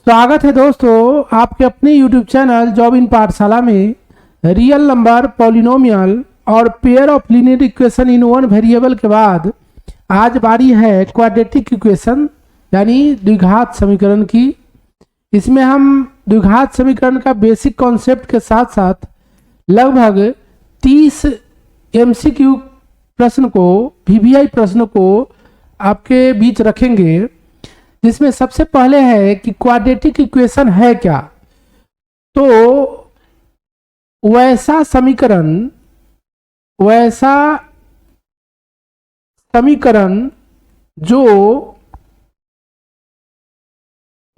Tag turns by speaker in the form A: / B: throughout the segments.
A: स्वागत है दोस्तों आपके अपने YouTube चैनल जॉब इन पाठशाला में। रियल नंबर, पॉलिनोमियल और pair of linear equation in one variable के बाद आज बारी है क्वाड्रेटिक इक्वेशन यानी द्विघात समीकरण की। इसमें हम द्विघात समीकरण का बेसिक कॉन्सेप्ट के साथ साथ लगभग 30 MCQ प्रश्न को, VBI प्रश्न को आपके बीच रखेंगे, जिसमें सबसे पहले है कि क्वाड्रेटिक इक्वेशन है क्या। तो वैसा समीकरण जो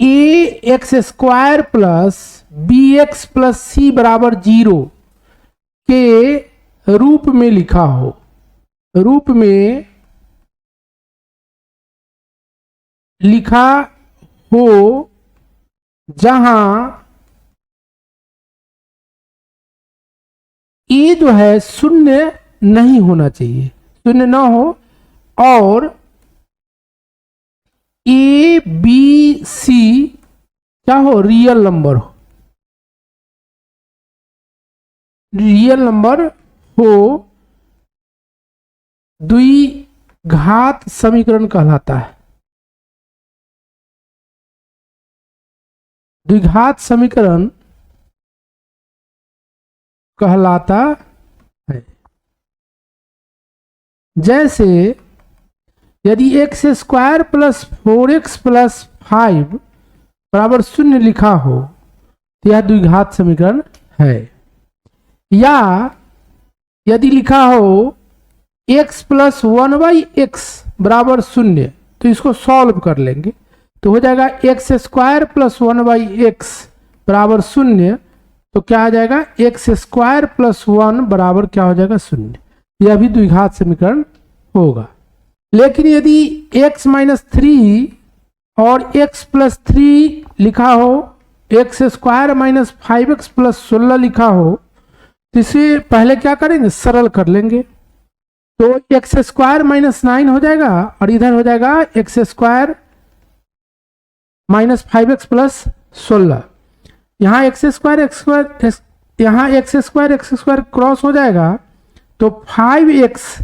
A: ax² plus bx plus c बराबर 0 के रूप में लिखा हो, रूप में लिखा हो, जहां ए जो है शून्य नहीं होना चाहिए, शून्य ना हो, और ए बी सी क्या हो, रियल नंबर हो, रियल नंबर हो। द्विघात समीकरण कहलाता है, द्विघात समीकरण कहलाता है। जैसे यदि x² प्लस 4x प्लस 5 बराबर 0 लिखा हो तो यह द्विघात समीकरण है। या यदि लिखा हो x प्लस 1/x बराबर 0 तो इसको सॉल्व कर लेंगे तो हो जाएगा x² प्लस 1/x बराबर 0। तो क्या आ जाएगा, x² प्लस 1 बराबर क्या हो जाएगा, 0। यह भी द्विघात समीकरण होगा। लेकिन यदि x माइनस 3 और x प्लस 3 लिखा हो, x² माइनस 5x प्लस 16 लिखा हो, तो इसे पहले क्या करेंगे, सरल कर लेंगे। तो x² माइनस 9 हो जाएगा और इधर हो जाएगा x² माइनस 5x प्लस 16। यहाँ यहाँ x² क्रॉस हो जाएगा तो 5x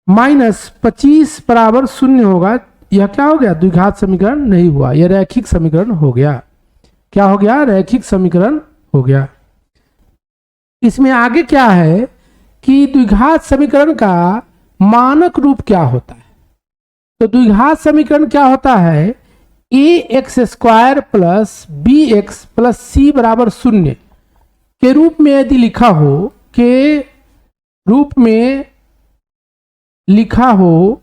A: माइनस 25 बराबर 0 होगा। यह क्या हो गया, द्विघात समीकरण नहीं हुआ, यह रैखिक समीकरण हो गया। क्या हो गया, रैखिक समीकरण हो गया। इसमें आगे क्या है कि द्विघात समीकरण का मानक रूप क्या होता है। तो द्विघात समीकरण क्या होता है, ax² plus bx plus c बराबर 0 के रूप में यदि लिखा हो, के रूप में लिखा हो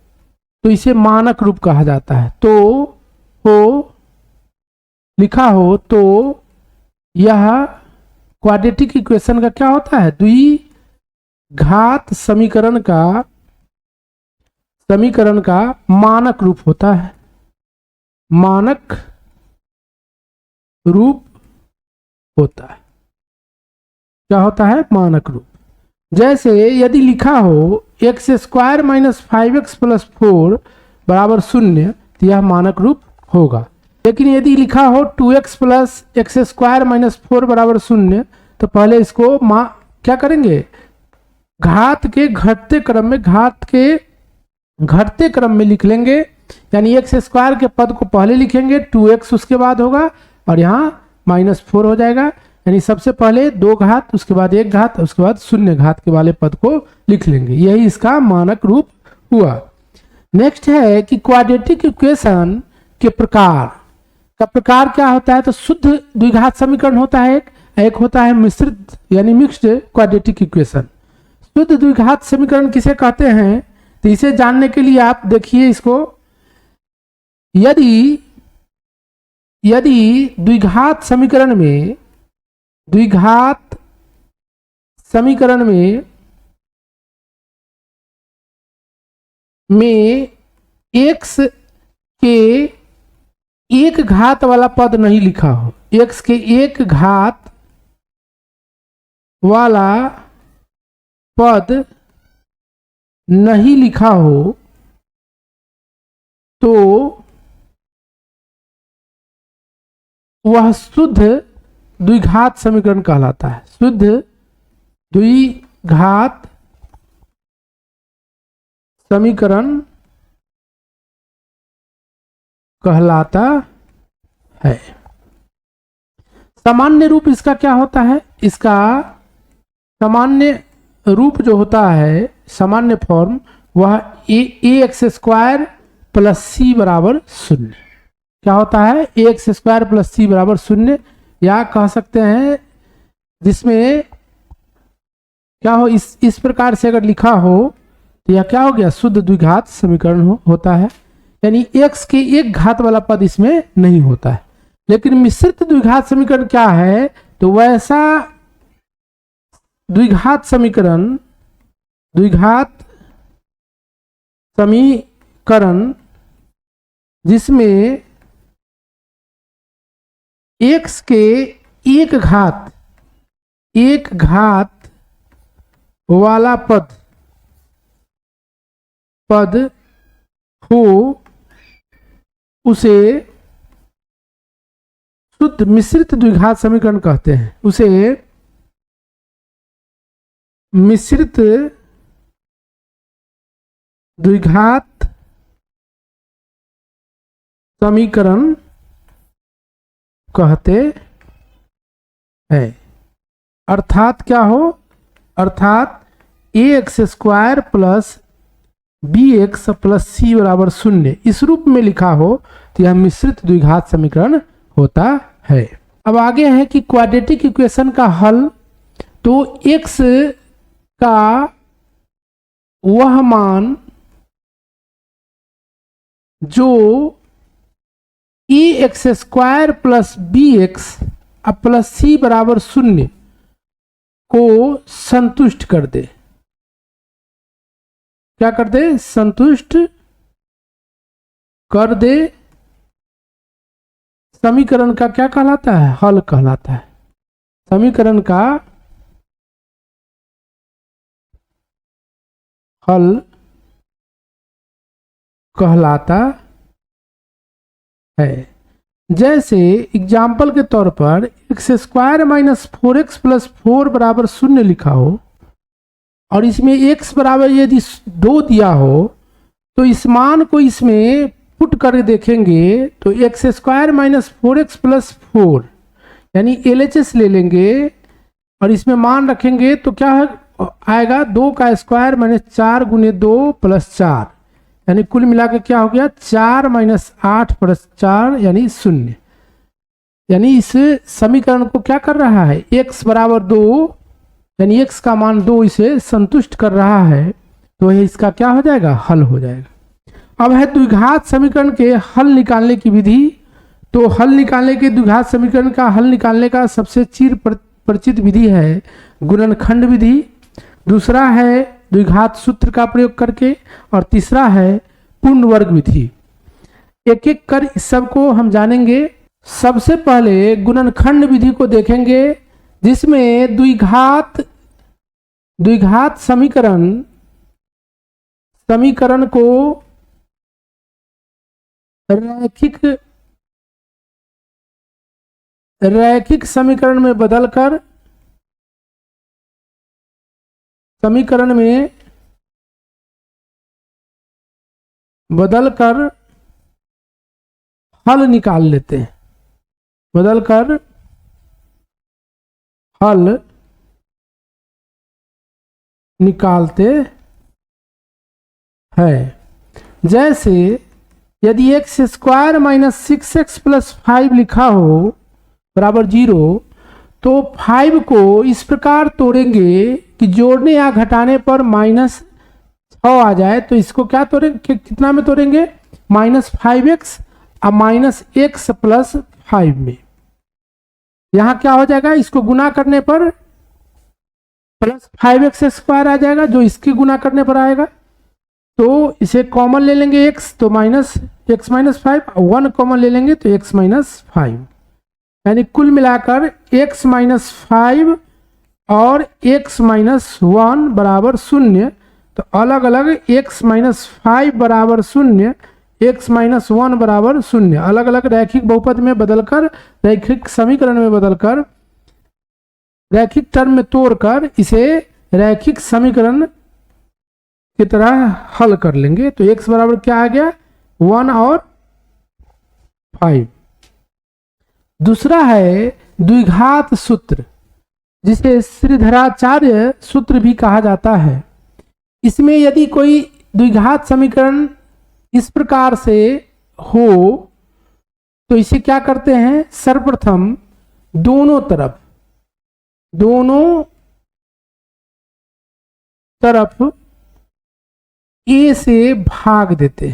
A: तो इसे मानक रूप कहा जाता है। तो लिखा हो तो यह क्वाड्रेटिक इक्वेशन का क्या होता है, द्विघात समीकरण का मानक रूप होता है, मानक रूप होता है। क्या होता है, मानक रूप। जैसे यदि लिखा हो x² माइनस 5x प्लस 4 बराबर 0 तो यह मानक रूप होगा। लेकिन यदि लिखा हो 2x प्लस x² माइनस 4 बराबर 0 तो पहले इसको क्या करेंगे, घात के घटते क्रम में लिख लेंगे। यानी x² के पद को पहले लिखेंगे, 2x उसके बाद होगा और यहाँ -4 हो जाएगा। यानी सबसे पहले 2 घात, उसके बाद 1 घात, उसके बाद 0 घात के वाले पद को लिख लेंगे। यही इसका मानक रूप हुआ। नेक्स्ट है कि क्वाड्रेटिक इक्वेशन के प्रकार क्या होता है। तो शुद्ध द्विघात समीकरण होता है एक होता है मिश्रित यानी मिक्स्ड क्वाड्रेटिक इक्वेशन। शुद्ध द्विघात समीकरण किसे कहते हैं, तो इसे जानने के लिए आप देखिए इसको। यदि द्विघात समीकरण में x के एक घात वाला पद नहीं लिखा हो, x के एक घात वाला पद नहीं लिखा हो तो वह शुद्ध द्विघात समीकरण कहलाता है। शुद्ध द्विघात समीकरण कहलाता है। सामान्य रूप इसका क्या होता है? इसका सामान्य रूप जो होता है, सामान्य फॉर्म, वह ax स्क्वायर प्लस सी बराबर शून्य। क्या होता है? ax स्क्वायर प्लस सी बराबर शून्य, या कह सकते हैं जिसमें क्या हो, इस प्रकार से अगर लिखा हो तो यह क्या हो गया? शुद्ध द्विघात समीकरण होता है। यानी x के एक घात वाला पद इसमें नहीं होता है। लेकिन मिश्रित द्विघात समीकरण क्या है? तो वैसा द्विघात समीकरण जिसमें x के एक घात वाला पद हो, उसे शुद्ध मिश्रित द्विघात समीकरण कहते हैं। उसे मिश्रित द्विघात समीकरण कहते हैं। अर्थात क्या हो? अर्थात ax square plus bx plus C बराबर शून्य इस रूप में लिखा हो तो यह मिश्रित द्विघात समीकरण होता है। अब आगे है कि क्वाड्रेटिक इक्वेशन का हल। तो x का वह मान जो ax square plus bx plus C बराबर शून्य को संतुष्ट कर दे। क्या कर दे? संतुष्ट कर दे। समीकरण का क्या कहलाता है? हल कहलाता है। समीकरण का हल कहलाता है। जैसे एग्जाम्पल के तौर पर x square minus 4x plus 4 बराबर शून्य लिखा हो और इसमें x बराबर यदि 2 दिया हो तो इस मान को इसमें पुट कर देखेंगे तो x square minus 4x plus 4 यानी LHS ले लेंगे और इसमें मान रखेंगे तो क्या आएगा? 2 का स्क्वायर माइनस 4 गुने 2 प्लस 4 यानी कुल मिलाकर क्या हो गया? 4 माइनस 8 प्लस 4 यानी 0। यानी इस समीकरण को क्या कर रहा है? x बराबर 2 यानी x का मान 2 इसे संतुष्ट कर रहा है, तो यह इसका क्या हो जाएगा? हल हो जाएगा। अब है द्विघात समीकरण के हल निकालने की विधि। तो हल निकालने के द्विघात समीकरण का हल निकालने का सबसे चिर परिचित विधि है गुणनखंड विधि, दूसरा है द्विघात सूत्र का प्रयोग करके, और तीसरा है पूर्ण वर्ग विधि। एक एक कर इस सब को हम जानेंगे। सबसे पहले गुणनखंड विधि को देखेंगे, जिसमें द्विघात समीकरण को रैखिक समीकरण में बदलकर हल निकाल लेते हैं। हल निकालते हैं। जैसे यदि x square minus 6x plus 5 लिखा हो बराबर 0, तो 5 को इस प्रकार तोड़ेंगे कि जोड़ने या घटाने पर -6 आ जाए। तो इसको क्या तोड़ेंगे? कितना में तोड़ेंगे? -5x और -x प्लस 5 में। यहाँ क्या हो जाएगा? इसको गुना करने पर प्लस 5x स्क्वायर आ जाएगा, जो इसके गुना करने पर आएगा। तो इसे कॉमन ले लेंगे x, तो -x माइनस 5, 1 कॉमन ले लेंगे तो x माइनस 5, यानी कुल मिलाकर x माइनस 5 और x माइनस 1 बराबर 0। तो अलग अलग x माइनस 5 बराबर 0 x माइनस 1 बराबर 0। अलग अलग रैखिक बहुपद में बदलकर, रैखिक समीकरण में बदलकर, रैखिक टर्म में तोड़कर इसे रैखिक समीकरण की तरह हल कर लेंगे। तो x बराबर क्या आ गया, 1 और 5। दूसरा है द्विघात सूत्र, जिसे श्रीधराचार्य सूत्र भी कहा जाता है। इसमें यदि कोई द्विघात समीकरण इस प्रकार से हो तो इसे क्या करते हैं, सर्वप्रथम दोनों तरफ a से भाग देते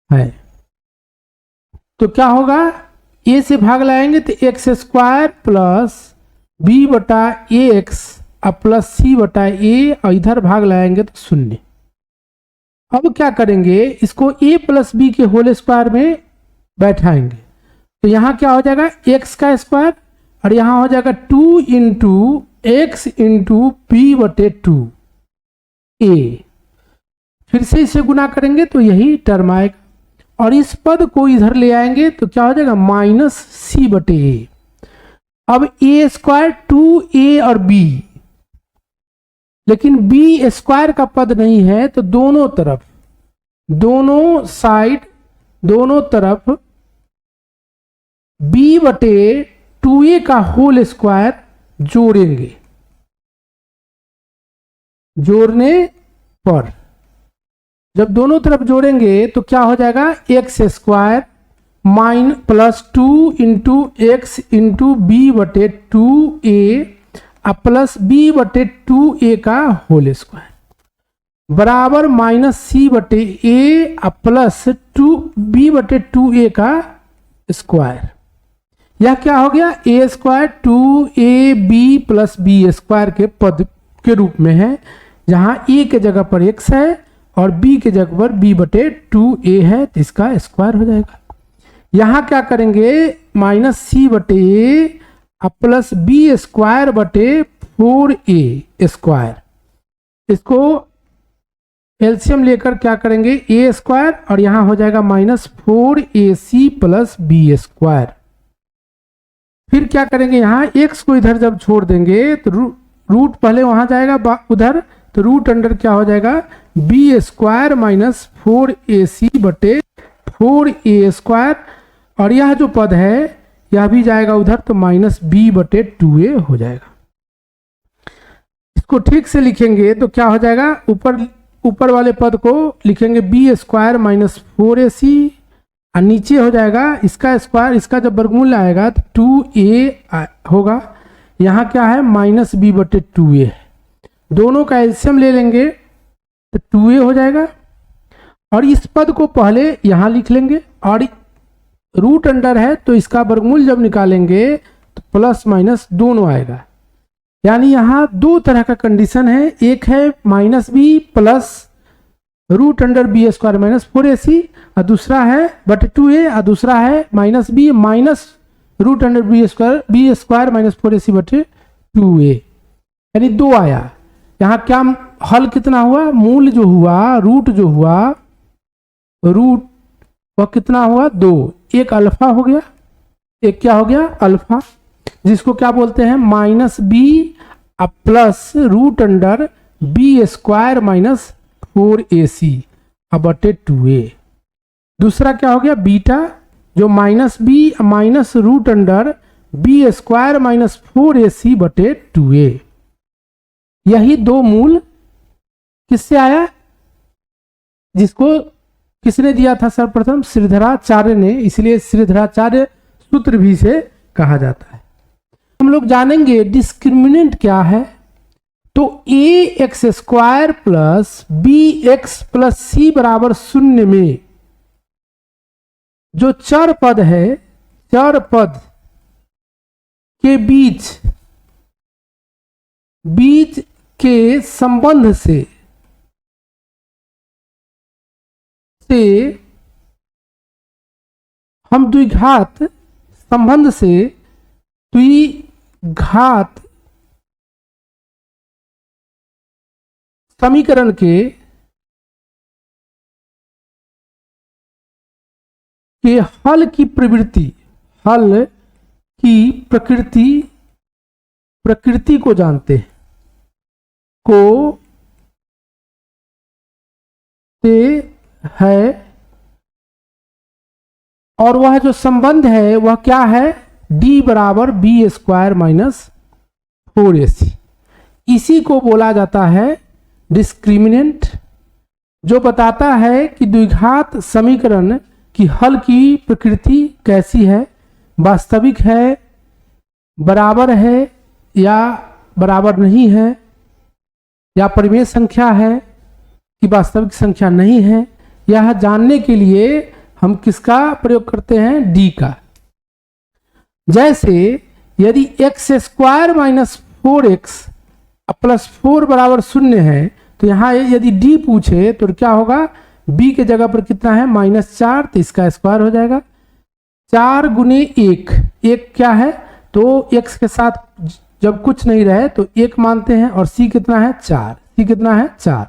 A: हैं। तो क्या होगा, a से भाग लाएंगे तो एक्स स्क्वायर प्लस बी बटा ए एक्स प्लस सी बटा ए, और इधर भाग लाएंगे तो 0। अब क्या करेंगे, इसको a प्लस बी के होल स्क्वायर में बैठाएंगे। तो यहाँ क्या हो जाएगा, एक्स का स्क्वायर, और यहाँ हो जाएगा 2 इंटू एक्स इंटू बी बटे 2a। फिर से इसे गुना करेंगे तो यही टर्म आएगा, और इस पद को इधर ले आएंगे तो क्या हो जाएगा, माइनस सी बटे ए। अब ए स्क्वायर 2a और b, लेकिन b स्क्वायर का पद नहीं है, तो दोनों तरफ b बटे 2a का होल स्क्वायर जोड़ेंगे। जोड़ने पर जब दोनों तरफ जोड़ेंगे तो क्या हो जाएगा, एक्स स्क्वायर माइन plus 2 into X into B बटे 2a प्लस बी बटे 2a का होल स्क्वायर बराबर माइनस सी बटे ए प्लस 2b बटे 2a का स्क्वायर। यह क्या हो गया, a square 2ab plus B square के पद के रूप में है, जहां a के जगह पर x है और b के जगह पर b बटे 2a है, तो इसका स्क्वायर हो जाएगा। यहां क्या करेंगे, माइनस सी बटे ए प्लस बी स्क्वायर बटे 4a स्क्वायर, इसको एलसीएम लेकर क्या करेंगे, a स्क्वायर, और यहां हो जाएगा minus 4ac plus B square. फिर क्या करेंगे, यहाँ x को इधर जब छोड़ देंगे तो रूट पहले वहां जाएगा उधर, तो रूट अंडर क्या हो जाएगा, बी स्क्वायर माइनस 4ac बटे 4a स्क्वायर, और यह जो पद है यह भी जाएगा उधर, तो माइनस b बटे 2a हो जाएगा। इसको ठीक से लिखेंगे तो क्या हो जाएगा, ऊपर वाले पद को लिखेंगे बी स्क्वायर माइनस 4ac, और नीचे हो जाएगा इसका स्क्वायर, इसका जब वर्गमूल आएगा तो 2a होगा। यहाँ क्या है, माइनस b बटे 2a, दोनों का एलसीएम ले लेंगे तो 2a हो जाएगा, और इस पद को पहले यहाँ लिख लेंगे, और रूट अंडर है तो इसका वर्गमूल जब निकालेंगे तो प्लस माइनस दोनों आएगा। यानी यहाँ दो तरह का कंडीशन है, एक है minus B plus root under B square minus 4ac, और दूसरा है बटे 2a, और दूसरा है minus B minus root under B square minus 4ac बटे 2a, यानी 2 आया। यहाँ क्या हल कितना हुआ, मूल जो हुआ, रूट जो हुआ, रूट वह कितना हुआ, 2। एक अल्फा हो गया, एक क्या हो गया, अल्फा, जिसको क्या बोलते हैं, minus B plus root under B square minus 4ac बटे 2a। दूसरा क्या हो गया, बीटा, जो minus B minus root under B square minus 4ac बटे 2a। यही दो मूल किससे आया, जिसको किसने दिया था, सर्वप्रथम श्रीधराचार्य ने, इसलिए श्रीधराचार्य सूत्र भी से कहा जाता है। हम लोग जानेंगे डिस्क्रिमिनेंट क्या है। तो A X square plus B X plus C बराबर 0 में जो चर पद है, चर पद के बीच के संबंध से हम द्विघात संबंध से द्विघात समीकरण के हल की प्रकृति को जानते हैं, है, और वह जो संबंध है वह क्या है, d बराबर बी स्क्वायर माइनस 4ac। इसी को बोला जाता है डिस्क्रिमिनेंट, जो बताता है कि द्विघात समीकरण की हल की प्रकृति कैसी है, वास्तविक है, बराबर है या बराबर नहीं है, या परिमेय संख्या है कि वास्तविक संख्या नहीं है। यह जानने के लिए हम किसका प्रयोग करते हैं, डी का। जैसे यदि x square minus 4x plus 4 बराबर 0 है, तो यहाँ यदि डी पूछे तो क्या होगा, b के जगह पर कितना है, -4, तो इसका स्क्वायर हो जाएगा। 4 गुने 1 क्या है, तो x के साथ जब कुछ नहीं रहे तो 1 मानते हैं, और c कितना है, 4, c कितना है, 4,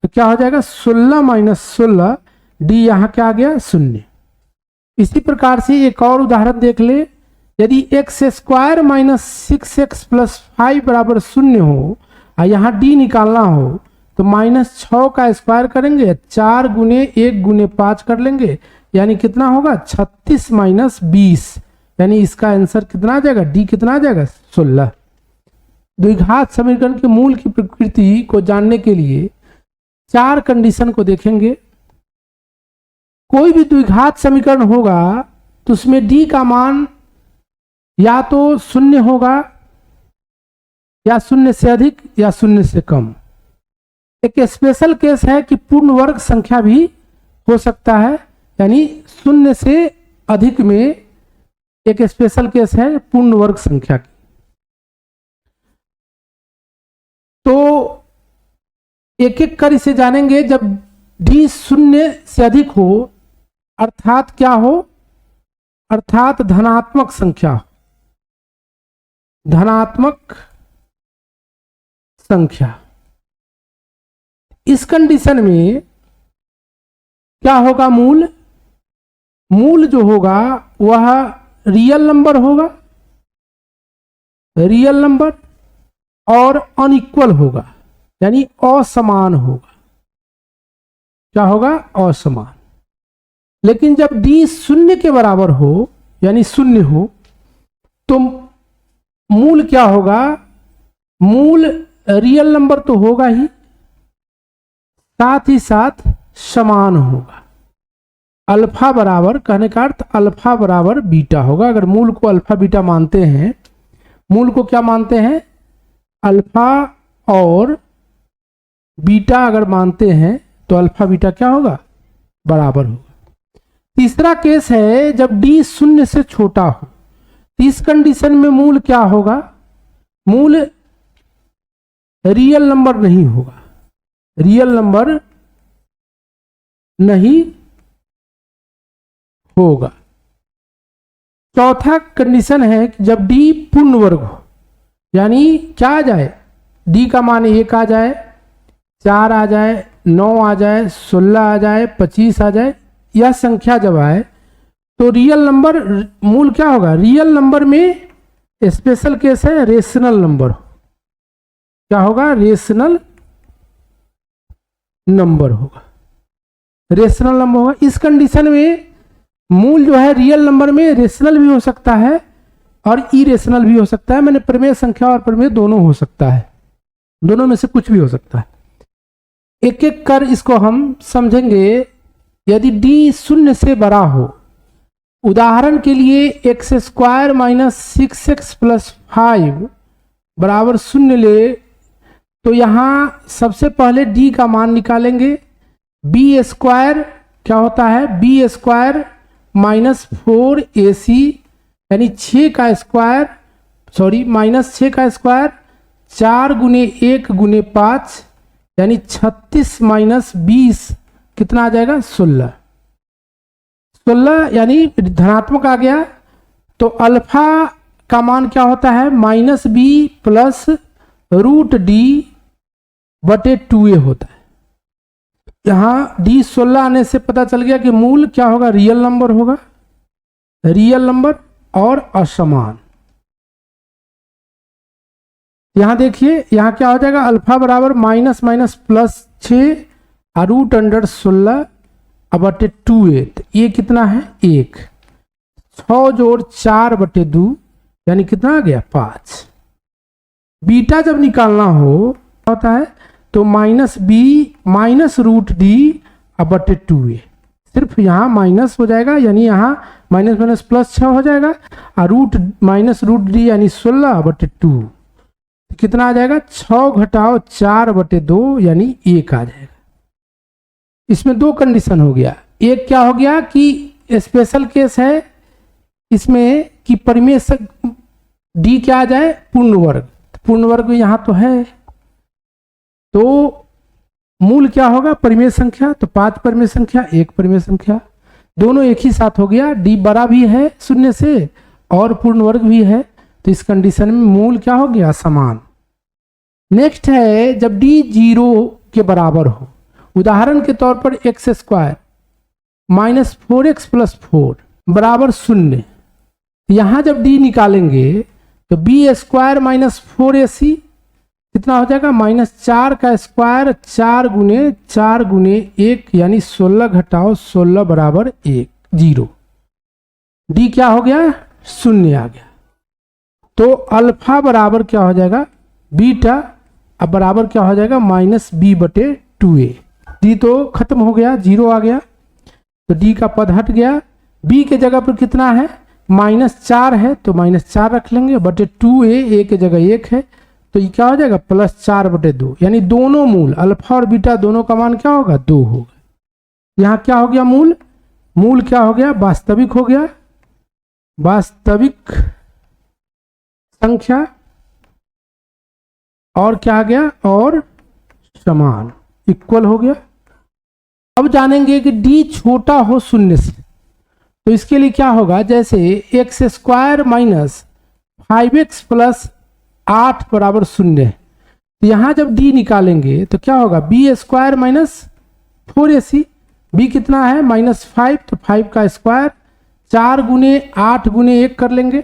A: तो क्या हो जाएगा 16 माइनस 16, डी यहाँ क्या आ गया, 0। इसी प्रकार से एक और उदाहरण देख ले, यदि x square minus 6x plus 5 बराबर 0 हो और यहाँ डी निकालना हो, तो -6 का स्क्वायर करेंगे, 4 गुने 1 गुने 5 कर लेंगे, यानी कितना होगा, 36 माइनस 20, यानी इसका आंसर कितना आ जाएगा, डी कितना आ जाएगा, 16। द्विघात समीकरण के मूल की प्रकृति को जानने के लिए 4 कंडीशन को देखेंगे। कोई भी द्विघात समीकरण होगा तो उसमें डी का मान या तो 0 होगा, या 0 से अधिक, या 0 से कम। एक स्पेशल केस है कि पूर्ण वर्ग संख्या भी हो सकता है, यानी 0 से अधिक में एक स्पेशल केस है पूर्ण वर्ग संख्या की। तो एक एक कर इसे जानेंगे। जब डी 0 से अधिक हो, अर्थात क्या हो, अर्थात धनात्मक संख्या, धनात्मक संख्या, इस कंडीशन में क्या होगा, मूल जो होगा वह रियल नंबर होगा, रियल नंबर, और अनइक्वल होगा, यानी असमान होगा। क्या होगा, असमान। लेकिन जब डी 0 के बराबर हो, यानी 0 हो, तो मूल क्या होगा, मूल रियल नंबर तो होगा ही, साथ ही साथ समान होगा। अल्फा बराबर, कहने का अर्थ अल्फा बराबर बीटा होगा। अगर मूल को अल्फा बीटा मानते हैं, मूल को क्या मानते हैं, अल्फा और बीटा अगर मानते हैं, तो अल्फा बीटा क्या होगा, बराबर होगा। तीसरा केस है जब डी 0 से छोटा हो, तो इस कंडीशन में मूल क्या होगा, मूल रियल नंबर नहीं होगा, रियल नंबर नहीं होगा। चौथा कंडीशन है कि जब डी पूर्ण वर्ग हो, यानी क्या आ जाए, डी का मान 1 आ जाए, 4 आ जाए, 9 आ जाए, 16 आ जाए, 25 आ जाए, यह संख्या जब आए तो रियल नंबर, मूल क्या होगा, रियल नंबर में स्पेशल केस है रेशनल नंबर। क्या होगा, रेशनल नंबर होगा, रेशनल नंबर होगा। इस कंडीशन में मूल जो है रियल नंबर में रेशनल भी हो सकता है और इरेशनल भी हो सकता है, मैंने प्रमेय संख्या और प्रमेय दोनों हो सकता है, दोनों में से कुछ भी हो सकता है। एक एक कर इसको हम समझेंगे। यदि डी 0 से बड़ा हो, उदाहरण के लिए x square minus 6x plus 5 बराबर 0 ले, तो यहाँ सबसे पहले डी का मान निकालेंगे। बी स्क्वायर क्या होता है, बी स्क्वायर माइनस 4ac, यानी 6 का स्क्वायर, सॉरी -6 का स्क्वायर, 4 गुने 1 गुने 5, यानी 36 माइनस 20 कितना आ जाएगा, 16। 16 यानी धनात्मक आ गया। तो अल्फा का मान क्या होता है, -b प्लस √d बटे 2a होता है। यहाँ डी 16 आने से पता चल गया कि मूल क्या होगा, रियल नंबर होगा, रियल नंबर और असमान। यहां देखिए यहाँ क्या हो जाएगा, अल्फा बराबर minus minus plus 6 root under 16 बटे 2a। तो ये कितना है 1, 6 जोड़ 4 बटे 2 यानी कितना आ गया 5। बीटा जब निकालना हो होता है तो minus B minus root D बटे 2a। सिर्फ यहाँ माइनस हो जाएगा यानी यहाँ माइनस माइनस प्लस 6 हो जाएगा और रूट माइनस रूट डी यानी 16 बटे 2 कितना आ जाएगा 6 घटाओ 4 बटे 2 यानी 1 आ जाएगा। इसमें दो कंडीशन हो गया, एक क्या हो गया कि स्पेशल केस है इसमें कि परिमेय डी क्या आ जाए पूर्ण वर्ग, पूर्ण वर्ग यहाँ तो है तो मूल क्या होगा परिमेय संख्या, तो 5 परिमेय संख्या 1 परिमेय संख्या, दोनों एक ही साथ हो गया। डी बड़ा भी है शून्य से और पूर्ण वर्ग भी है तो इस कंडीशन में मूल क्या हो गया समान। नेक्स्ट है जब डी 0 के बराबर हो, उदाहरण के तौर पर x square minus 4x plus 4 बराबर 0। यहां जब डी निकालेंगे तो बी स्क्वायर माइनस 4ac कितना हो जाएगा -4 का स्क्वायर 4 गुने 1 यानी 16 घटाओ 16 बराबर 1 0। डी क्या हो गया 0 आ गया। तो अल्फा बराबर क्या हो जाएगा बीटा, अब बराबर क्या हो जाएगा -b बटे 2a। डी तो खत्म हो गया 0 आ गया तो डी का पद हट गया। बी के जगह पर कितना है -4 है तो -4 रख लेंगे बटे 2a, a के जगह 1 है तो ये क्या हो जाएगा +4 बटे 2 यानी दोनों मूल अल्फा और बीटा दोनों का मान क्या होगा 2 होगा। यहाँ क्या हो गया मूल क्या हो गया वास्तविक हो गया, वास्तविक संख्या और क्या आ गया और समान इक्वल हो गया। अब जानेंगे कि डी छोटा हो 0 से तो इसके लिए क्या होगा, जैसे x square minus 5x plus 8 बराबर 0 तो यहां जब डी निकालेंगे तो क्या होगा B square minus 4ac, B कितना है -5 तो 5 का स्क्वायर 4 गुने 8 गुने 1 कर लेंगे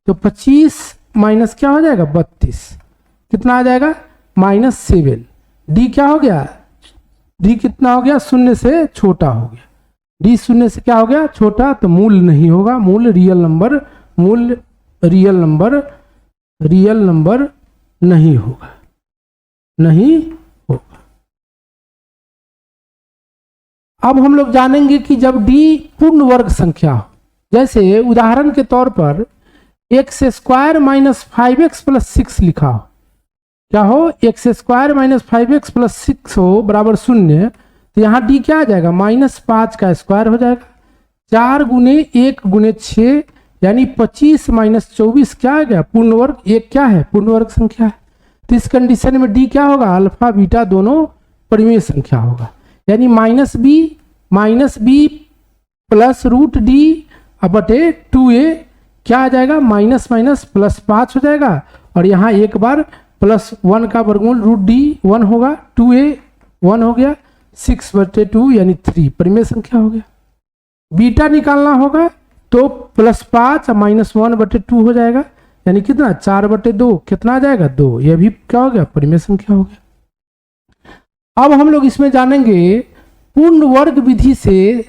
A: तो 25 माइनस क्या हो जाएगा 32 कितना आ जाएगा -7। डी क्या हो गया, डी कितना हो गया 0 से छोटा हो गया। डी 0 से क्या हो गया छोटा तो मूल नहीं होगा, मूल रियल नंबर नहीं होगा, अब हम लोग जानेंगे कि जब डी पूर्ण वर्ग संख्या हो, जैसे उदाहरण के तौर पर x square minus 5x plus 6 लिखा हो, क्या हो x square minus 5x plus 6 हो बराबर 0 तो यहाँ डी क्या आ जाएगा -5 का स्क्वायर हो जाएगा 4 गुने 1 गुने 6 यानी 25 माइनस 24 क्या आ गया पूर्ण वर्ग, एक क्या है पूर्ण वर्ग संख्या है। तो इस कंडीशन में डी क्या होगा अल्फा बीटा दोनों परिमेय संख्या होगा यानी -b प्लस रूट डी बटे 2a क्या आ जाएगा माइनस माइनस प्लस 5 हो जाएगा और यहाँ एक बार +1 का वर्गमूल रूट डी 1 होगा 2a 1 हो गया 6 बटे 2 यानी 3 परिमेय संख्या हो गया। बीटा निकालना होगा तो +5 -1 बटे 2 हो जाएगा यानी कितना 4 बटे 2 कितना आ जाएगा 2, यह भी क्या हो गया परिमेय संख्या हो गया। अब हम लोग इसमें जानेंगे पूर्ण वर्ग विधि से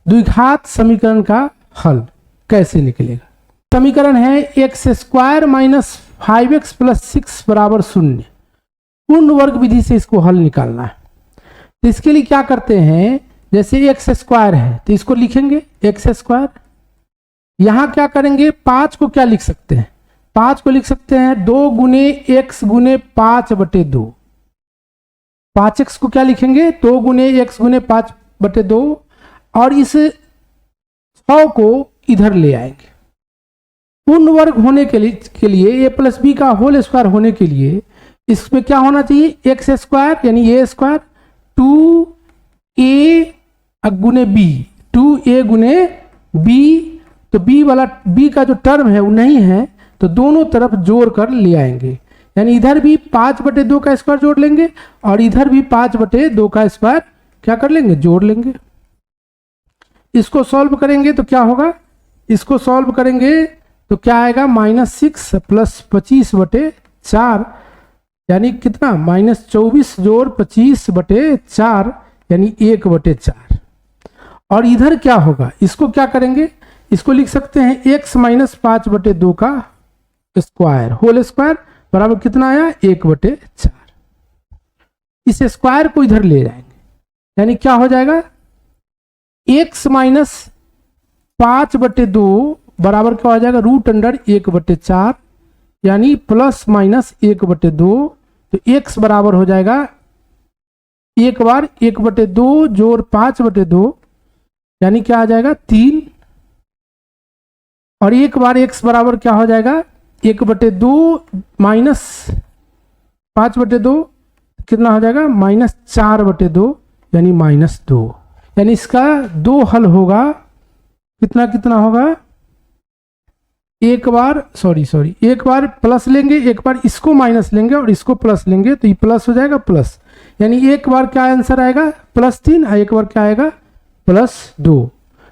A: द्विघात समीकरण का हल कैसे निकलेगा। समीकरण है x square minus 5x plus 6 बराबर 0। पूर्ण वर्ग विधि से इसको हल निकालना है तो इसके लिए क्या करते हैं, जैसे एक्स स्क्वायर है तो इसको लिखेंगे एक्स स्क्वायर, यहां क्या करेंगे 5 को क्या लिख सकते हैं 5 को लिख सकते हैं 2 गुने x गुने 5 बटे 2, 5x को क्या लिखेंगे 2 गुने x गुने 5 बटे 2 और इस 6 को इधर ले आएंगे। पूर्ण वर्ग होने के लिए a प्लस बी का होल स्क्वायर होने के लिए इसमें क्या होना चाहिए एक्स स्क्वायर यानी a स्क्वायर 2a गुने b 2a गुने b, तो b का जो टर्म है वो नहीं है तो दोनों तरफ जोड़ कर ले आएंगे यानी इधर भी 5/2 का स्क्वायर जोड़ लेंगे और इधर भी 5/2 का स्क्वायर क्या कर लेंगे, जोड़ लेंगे। इसको सॉल्व करेंगे तो क्या होगा, इसको सॉल्व करेंगे तो क्या आएगा, -6 + 25/4 यानी कितना, -24 जोड़ 25/4 यानी 1/4। और इधर क्या होगा, इसको क्या करेंगे, इसको लिख सकते हैं x - 5/2 का स्क्वायर होल स्क्वायर बराबर कितना आया, 1/4। इस स्क्वायर को इधर ले जाएंगे यानी क्या हो जाएगा, x - 5/2 बराबर क्या हो जाएगा, √1/4 यानी +-1/2। तो x बराबर हो जाएगा, एक बार 1/2 जोड़ 5/2 यानी क्या आ जाएगा, 3। और एक बार x बराबर क्या हो जाएगा, 1/2 - 5/2 कितना हो जाएगा, -4/2 यानी -2। यानी इसका 2 हल होगा, कितना कितना होगा, एक बार प्लस लेंगे, एक बार इसको माइनस लेंगे और इसको प्लस लेंगे तो ये प्लस हो जाएगा प्लस, यानी एक बार क्या आंसर आएगा, +3 और एक बार क्या आएगा, +2।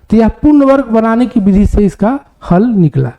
A: तो यह पूर्ण वर्ग बनाने की विधि से इसका हल निकला।